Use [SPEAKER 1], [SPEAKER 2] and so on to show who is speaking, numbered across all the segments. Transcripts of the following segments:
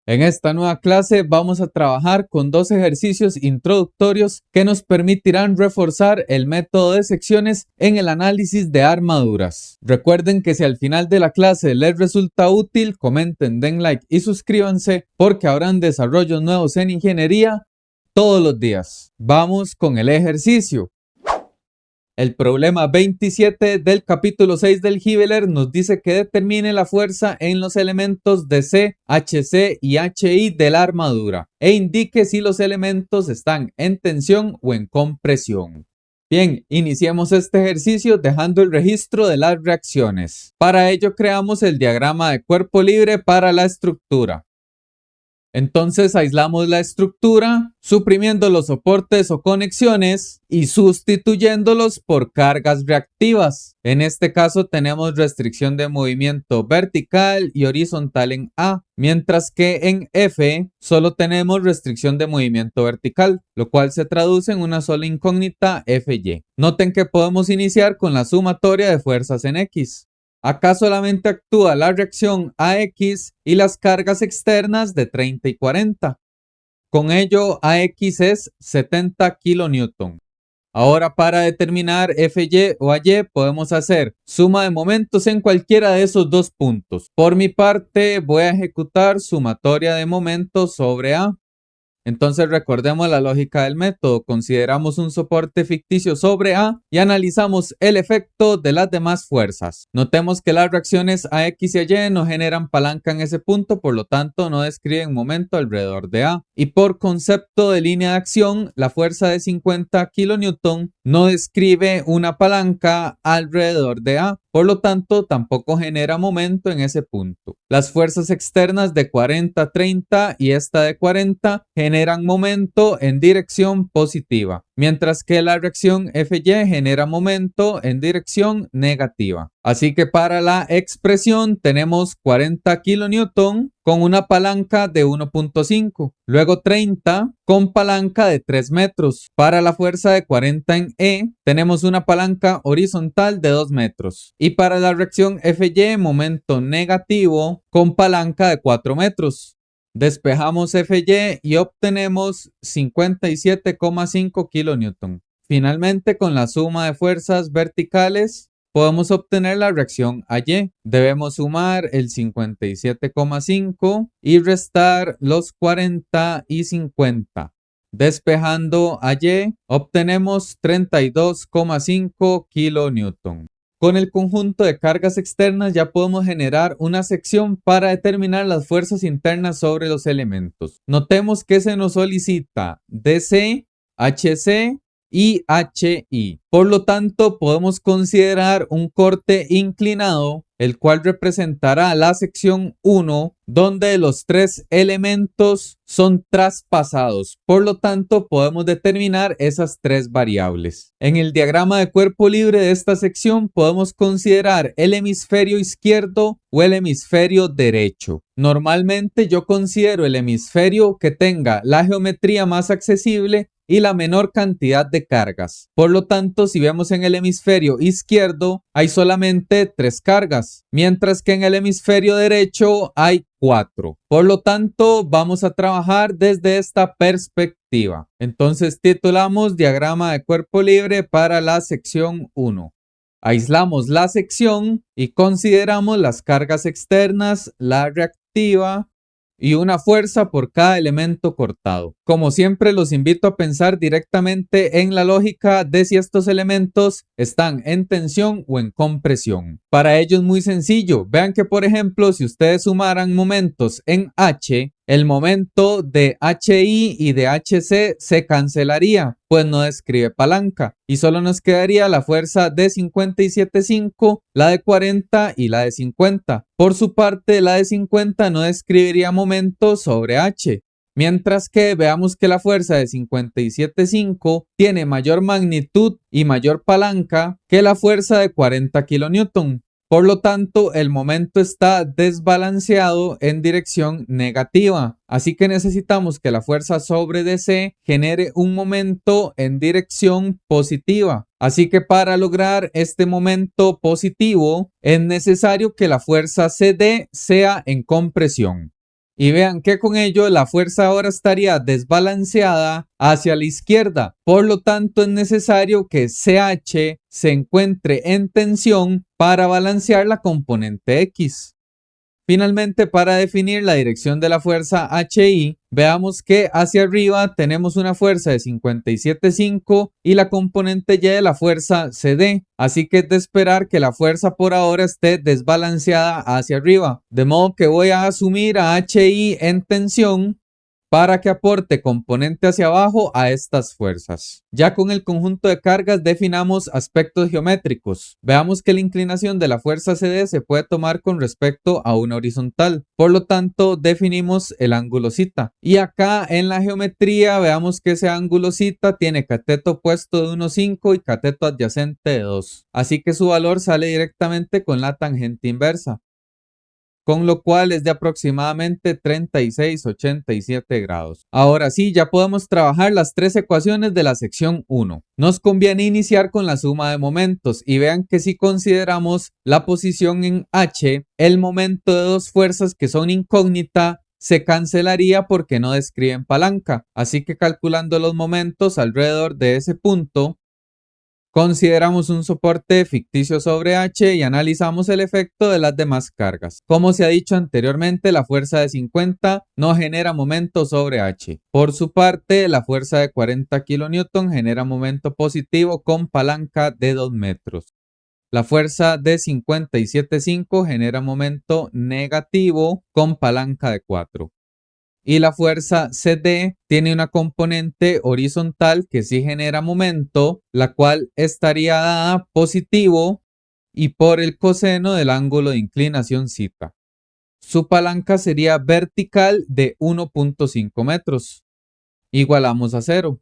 [SPEAKER 1] En esta nueva clase vamos a trabajar con dos ejercicios introductorios que nos permitirán reforzar el método de secciones en el análisis de armaduras. Recuerden que si al final de la clase les resulta útil, comenten, den like y suscríbanse porque habrán desarrollos nuevos en ingeniería todos los días. Vamos con el ejercicio. El problema 27 del capítulo 6 del Giveler nos dice que determine la fuerza en los elementos de C, HC y HI de la armadura e indique si los elementos están en tensión o en compresión. Bien, iniciemos este ejercicio dejando el registro de las reacciones. Para ello creamos el diagrama de cuerpo libre para la estructura. Entonces aislamos la estructura, suprimiendo los soportes o conexiones y sustituyéndolos por cargas reactivas. En este caso tenemos restricción de movimiento vertical y horizontal en A, mientras que en F solo tenemos restricción de movimiento vertical, lo cual se traduce en una sola incógnita FY. Noten que podemos iniciar con la sumatoria de fuerzas en X. Acá solamente actúa la reacción AX y las cargas externas de 30 y 40. Con ello, AX es 70 kN. Ahora para determinar FY o AY podemos hacer suma de momentos en cualquiera de esos dos puntos. Por mi parte voy a ejecutar sumatoria de momentos sobre A. Entonces recordemos la lógica del método, consideramos un soporte ficticio sobre A y analizamos el efecto de las demás fuerzas. Notemos que las reacciones a X y a Y no generan palanca en ese punto, por lo tanto no describen momento alrededor de A. Y por concepto de línea de acción, la fuerza de 50 kN no describe una palanca alrededor de A. Por lo tanto, tampoco genera momento en ese punto. Las fuerzas externas de 40, 30 y esta de 40 generan momento en dirección positiva, mientras que la reacción FY genera momento en dirección negativa. Así que para la expresión tenemos 40 kN con una palanca de 1.5, luego 30 con palanca de 3 metros. Para la fuerza de 40 en E tenemos una palanca horizontal de 2 metros. Y para la reacción FY, momento negativo con palanca de 4 metros. Despejamos FY y obtenemos 57,5 kN. Finalmente, con la suma de fuerzas verticales, podemos obtener la reacción AY. Debemos sumar el 57,5 y restar los 40 y 50. Despejando AY, obtenemos 32,5 kN. Con el conjunto de cargas externas ya podemos generar una sección para determinar las fuerzas internas sobre los elementos. Notemos que se nos solicita DC, HC y HI. Por lo tanto, podemos considerar un corte inclinado, el cual representará la sección 1, donde los tres elementos son traspasados. Por lo tanto, podemos determinar esas tres variables. En el diagrama de cuerpo libre de esta sección podemos considerar el hemisferio izquierdo o el hemisferio derecho. Normalmente yo considero el hemisferio que tenga la geometría más accesible y la menor cantidad de cargas. Por lo tanto, si vemos en el hemisferio izquierdo, hay solamente 3 cargas, mientras que en el hemisferio derecho hay 4. Por lo tanto, vamos a trabajar desde esta perspectiva. Entonces, titulamos diagrama de cuerpo libre para la sección 1. Aislamos la sección y consideramos las cargas externas, la reactiva y una fuerza por cada elemento cortado. Como siempre, los invito a pensar directamente en la lógica de si estos elementos están en tensión o en compresión. Para ello es muy sencillo. Vean que, por ejemplo, si ustedes sumaran momentos en H, el momento de HI y de HC se cancelaría, pues no describe palanca. Y solo nos quedaría la fuerza de 57,5, la de 40 y la de 50. Por su parte, la de 50 no describiría momento sobre H. Mientras que veamos que la fuerza de 57,5 tiene mayor magnitud y mayor palanca que la fuerza de 40 kN. Por lo tanto, el momento está desbalanceado en dirección negativa. Así que necesitamos que la fuerza sobre DC genere un momento en dirección positiva. Así que para lograr este momento positivo, es necesario que la fuerza CD sea en compresión. Y vean que con ello la fuerza ahora estaría desbalanceada hacia la izquierda. Por lo tanto, es necesario que CH se encuentre en tensión para balancear la componente X. Finalmente, para definir la dirección de la fuerza HI, veamos que hacia arriba tenemos una fuerza de 57,5 y la componente Y de la fuerza CD, así que es de esperar que la fuerza por ahora esté desbalanceada hacia arriba, de modo que voy a asumir a HI en tensión para que aporte componente hacia abajo a estas fuerzas. Ya con el conjunto de cargas definamos aspectos geométricos. Veamos que la inclinación de la fuerza CD se puede tomar con respecto a una horizontal. Por lo tanto, definimos el ángulo θ. Y acá en la geometría veamos que ese ángulo θ tiene cateto opuesto de 1,5 y cateto adyacente de 2. Así que su valor sale directamente con la tangente inversa, con lo cual es de aproximadamente 36,87 grados. Ahora sí, ya podemos trabajar las tres ecuaciones de la sección 1. Nos conviene iniciar con la suma de momentos y vean que si consideramos la posición en H, el momento de dos fuerzas que son incógnita se cancelaría porque no describen palanca. Así que calculando los momentos alrededor de ese punto, consideramos un soporte ficticio sobre H y analizamos el efecto de las demás cargas. Como se ha dicho anteriormente, la fuerza de 50 no genera momento sobre H. Por su parte, la fuerza de 40 kN genera momento positivo con palanca de 2 metros. La fuerza de 57,5 genera momento negativo con palanca de 4. Y la fuerza CD tiene una componente horizontal que sí genera momento, la cual estaría dada positivo y por el coseno del ángulo de inclinación θ. Su palanca sería vertical de 1,5 metros. Igualamos a 0.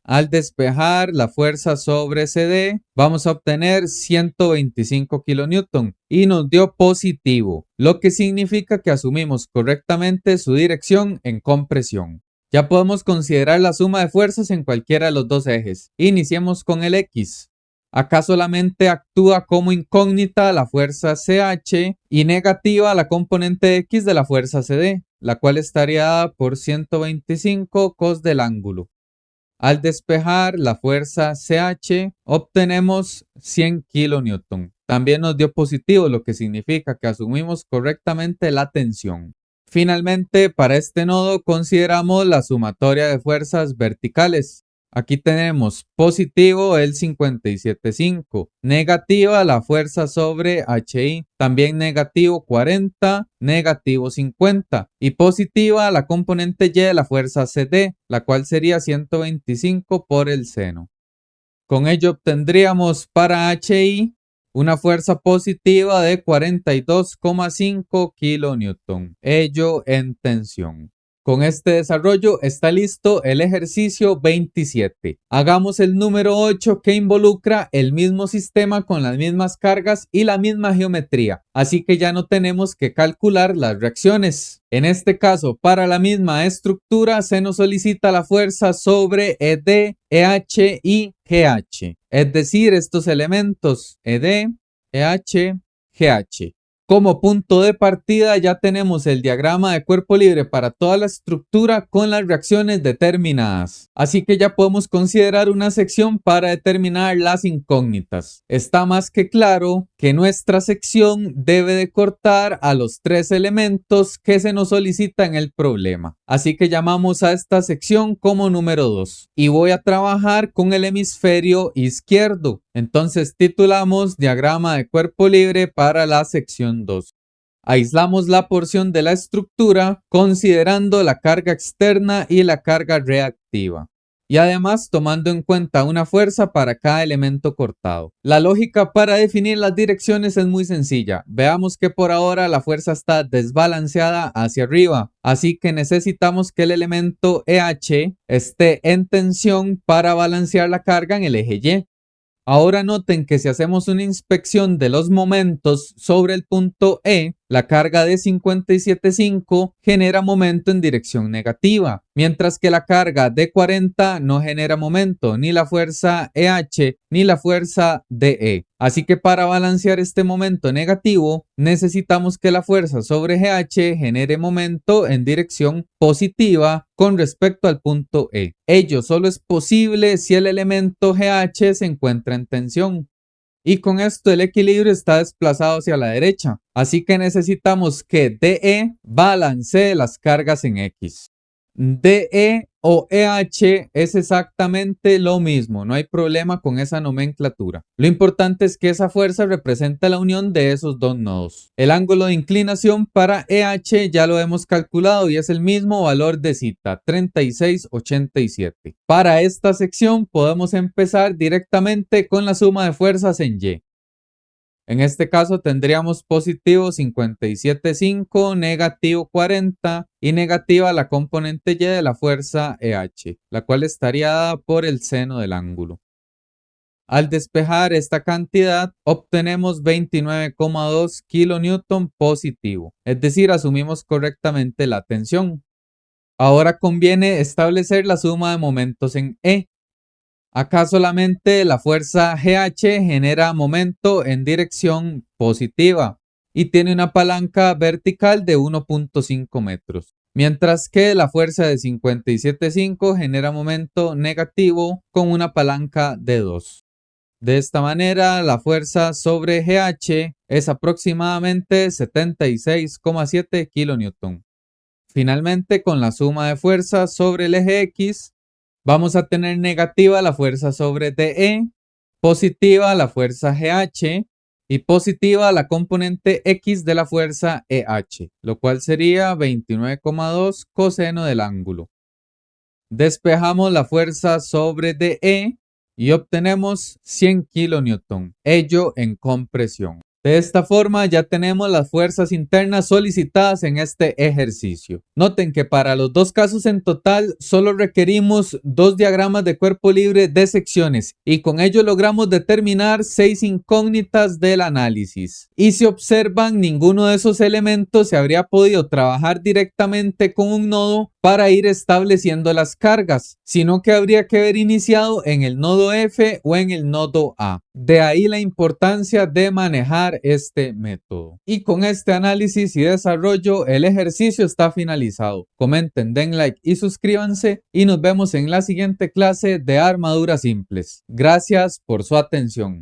[SPEAKER 1] Al despejar la fuerza sobre CD, vamos a obtener 125 kN y nos dio positivo, lo que significa que asumimos correctamente su dirección en compresión. Ya podemos considerar la suma de fuerzas en cualquiera de los dos ejes. Iniciemos con el X. Acá solamente actúa como incógnita la fuerza CH y negativa la componente X de la fuerza CD, la cual estaría dada por 125 cos del ángulo. Al despejar la fuerza CH, obtenemos 100 kN. También nos dio positivo, lo que significa que asumimos correctamente la tensión. Finalmente, para este nodo consideramos la sumatoria de fuerzas verticales. Aquí tenemos positivo el 57,5, negativa la fuerza sobre HI, también negativo 40, negativo 50 y positiva la componente Y de la fuerza CD, la cual sería 125 por el seno. Con ello obtendríamos para HI una fuerza positiva de 42,5 kN, ello en tensión. Con este desarrollo está listo el ejercicio 27. Hagamos el número 8 que involucra el mismo sistema con las mismas cargas y la misma geometría, así que ya no tenemos que calcular las reacciones. En este caso, para la misma estructura se nos solicita la fuerza sobre ED, EH y GH, es decir, estos elementos ED, EH, GH. Como punto de partida ya tenemos el diagrama de cuerpo libre para toda la estructura con las reacciones determinadas. Así que ya podemos considerar una sección para determinar las incógnitas. Está más que claro que nuestra sección debe de cortar a los tres elementos que se nos solicita en el problema. Así que llamamos a esta sección como número 2. Y voy a trabajar con el hemisferio izquierdo. Entonces titulamos diagrama de cuerpo libre para la sección 2. Aislamos la porción de la estructura considerando la carga externa y la carga reactiva. Y además tomando en cuenta una fuerza para cada elemento cortado. La lógica para definir las direcciones es muy sencilla. Veamos que por ahora la fuerza está desbalanceada hacia arriba, así que necesitamos que el elemento EH esté en tensión para balancear la carga en el eje Y. Ahora noten que si hacemos una inspección de los momentos sobre el punto E, la carga D57.5 genera momento en dirección negativa, mientras que la carga D40 no genera momento, ni la fuerza EH ni la fuerza DE. Así que para balancear este momento negativo, necesitamos que la fuerza sobre GH genere momento en dirección positiva con respecto al punto E. Ello solo es posible si el elemento GH se encuentra en tensión. Y con esto el equilibrio está desplazado hacia la derecha. Así que necesitamos que DE balancee las cargas en X. DE o EH es exactamente lo mismo, no hay problema con esa nomenclatura. Lo importante es que esa fuerza representa la unión de esos dos nodos. El ángulo de inclinación para EH ya lo hemos calculado y es el mismo valor de cita, 3687. Para esta sección podemos empezar directamente con la suma de fuerzas en Y. En este caso tendríamos positivo 57.5, negativo 40 y negativa la componente Y de la fuerza EH, la cual estaría dada por el seno del ángulo. Al despejar esta cantidad, obtenemos 29,2 kN positivo, es decir, asumimos correctamente la tensión. Ahora conviene establecer la suma de momentos en E. Acá solamente la fuerza GH genera momento en dirección positiva y tiene una palanca vertical de 1.5 metros, mientras que la fuerza de 57.5 genera momento negativo con una palanca de 2. De esta manera, la fuerza sobre GH es aproximadamente 76,7 kN. Finalmente, con la suma de fuerzas sobre el eje X, vamos a tener negativa la fuerza sobre DE, positiva la fuerza GH y positiva la componente X de la fuerza EH, lo cual sería 29,2 coseno del ángulo. Despejamos la fuerza sobre DE y obtenemos 100 kN, ello en compresión. De esta forma ya tenemos las fuerzas internas solicitadas en este ejercicio. Noten que para los dos casos en total solo requerimos dos diagramas de cuerpo libre de secciones y con ello logramos determinar 6 incógnitas del análisis. Y si observan, ninguno de esos elementos se habría podido trabajar directamente con un nodo para ir estableciendo las cargas, sino que habría que haber iniciado en el nodo F o en el nodo A. De ahí la importancia de manejar este método. Y con este análisis y desarrollo, el ejercicio está finalizado. Comenten, den like y suscríbanse y nos vemos en la siguiente clase de armaduras simples. Gracias por su atención.